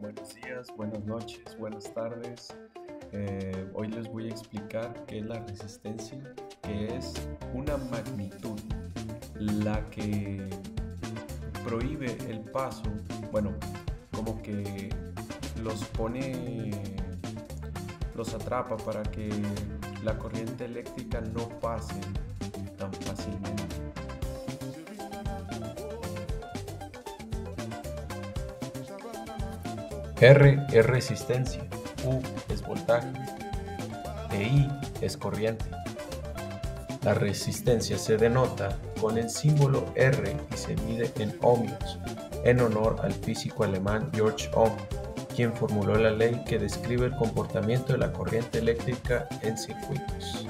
Buenos días, buenas noches, buenas tardes. Hoy les voy a explicar qué es la resistencia, que es una magnitud, la que prohíbe el paso, bueno, como que los pone, los atrapa para que la corriente eléctrica no pase tan fácilmente. R es resistencia, U es voltaje e I es corriente. La resistencia se denota con el símbolo R y se mide en ohmios, en honor al físico alemán Georg Ohm, quien formuló la ley que describe el comportamiento de la corriente eléctrica en circuitos.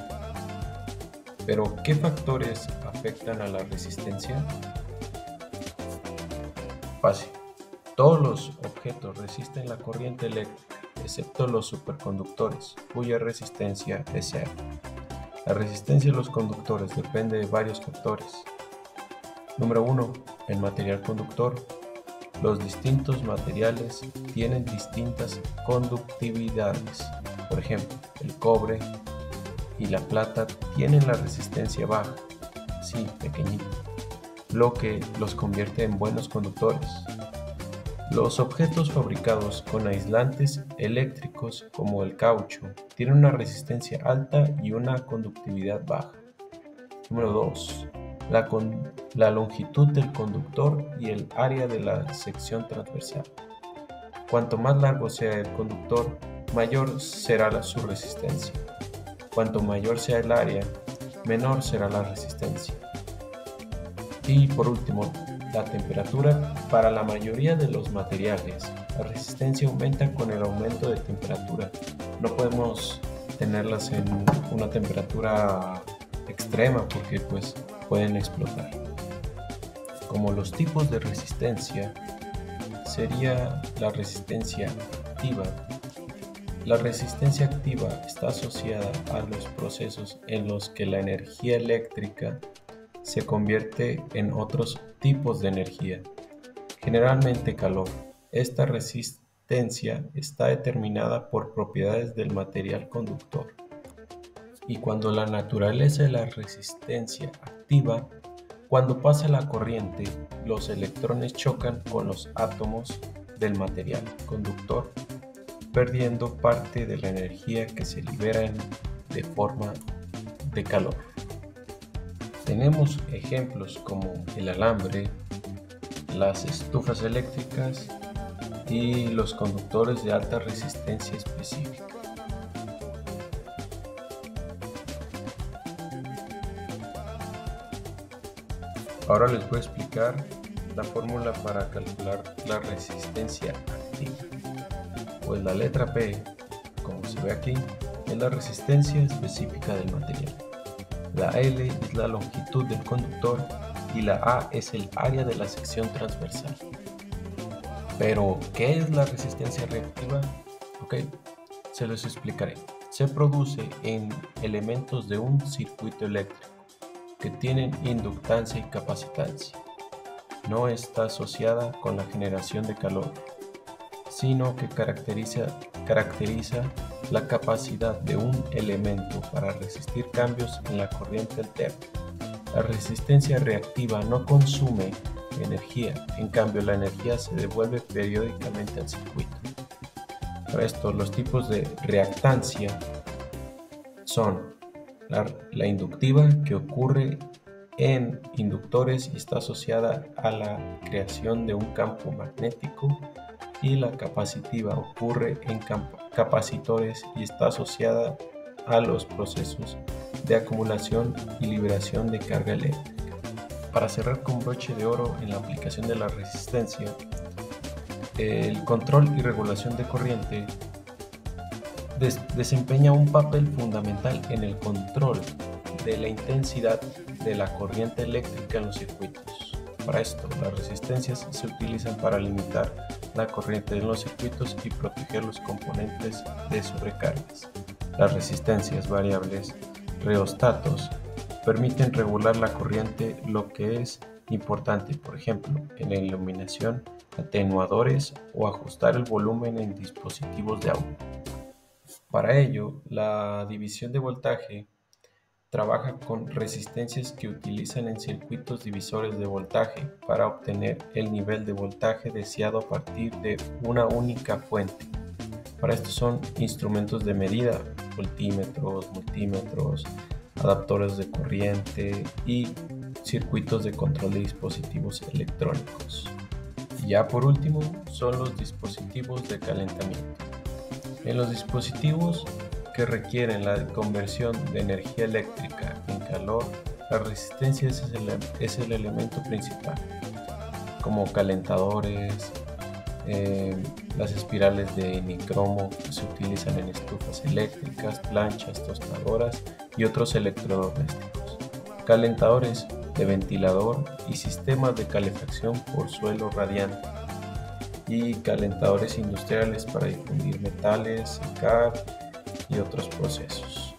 Pero, ¿qué factores afectan a la resistencia? Fácil. Todos los objetos resisten la corriente eléctrica, excepto los superconductores, cuya resistencia es cero. La resistencia de los conductores depende de varios factores. Número 1. El material conductor. Los distintos materiales tienen distintas conductividades. Por ejemplo, el cobre y la plata tienen la resistencia baja, sí, pequeñita, lo que los convierte en buenos conductores. Los objetos fabricados con aislantes eléctricos como el caucho tienen una resistencia alta y una conductividad baja. Número 2. La longitud del conductor y el área de la sección transversal. Cuanto más largo sea el conductor, mayor será su resistencia. Cuanto mayor sea el área, menor será la resistencia. Y por último, la temperatura. Para la mayoría de los materiales, la resistencia aumenta con el aumento de temperatura. No podemos tenerlas en una temperatura extrema porque pueden explotar. Como los tipos de resistencia, sería la resistencia activa. La resistencia activa está asociada a los procesos en los que la energía eléctrica se convierte en otros tipos de energía, generalmente calor. Esta resistencia está determinada por propiedades del material conductor. Y cuando la naturaleza de la resistencia activa, cuando pasa la corriente, los electrones chocan con los átomos del material conductor, perdiendo parte de la energía que se libera de forma de calor. Tenemos ejemplos como el alambre, las estufas eléctricas y los conductores de alta resistencia específica. Ahora les voy a explicar la fórmula para calcular la resistencia activa. Pues la letra P, como se ve aquí, es la resistencia específica del material. La L es la longitud del conductor y la A es el área de la sección transversal. Pero, ¿qué es la resistencia reactiva? Ok, se los explicaré. Se produce en elementos de un circuito eléctrico que tienen inductancia y capacitancia. No está asociada con la generación de calor, sino que caracteriza la capacidad de un elemento para resistir cambios en la corriente alterna. La resistencia reactiva no consume energía, en cambio la energía se devuelve periódicamente al circuito. Por esto, los tipos de reactancia son la inductiva, que ocurre en inductores y está asociada a la creación de un campo magnético, y la capacitiva ocurre en capacitores y está asociada a los procesos de acumulación y liberación de carga eléctrica. Para cerrar con broche de oro en la aplicación de la resistencia, el control y regulación de corriente desempeña un papel fundamental en el control de la intensidad de la corriente eléctrica en los circuitos. Para esto, las resistencias se utilizan para limitar la corriente en los circuitos y proteger los componentes de sobrecargas. Las resistencias variables, reostatos, permiten regular la corriente, lo que es importante, por ejemplo, en la iluminación atenuadores o ajustar el volumen en dispositivos de audio. Para ello, la división de voltaje trabaja con resistencias que utilizan en circuitos divisores de voltaje para obtener el nivel de voltaje deseado a partir de una única fuente. Para esto son instrumentos de medida, voltímetros, multímetros, adaptadores de corriente y circuitos de control de dispositivos electrónicos. Y ya por último son los dispositivos de calentamiento. En los dispositivos que requieren la conversión de energía eléctrica en calor, la resistencia es el elemento principal, como calentadores, las espirales de nicromo que se utilizan en estufas eléctricas, planchas, tostadoras y otros electrodomésticos, calentadores de ventilador y sistemas de calefacción por suelo radiante, y calentadores industriales para difundir metales, secar y otros procesos.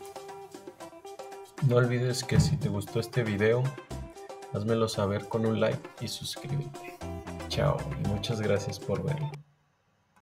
No olvides que si te gustó este video, házmelo saber con un like y suscríbete. Chao y muchas gracias por verlo.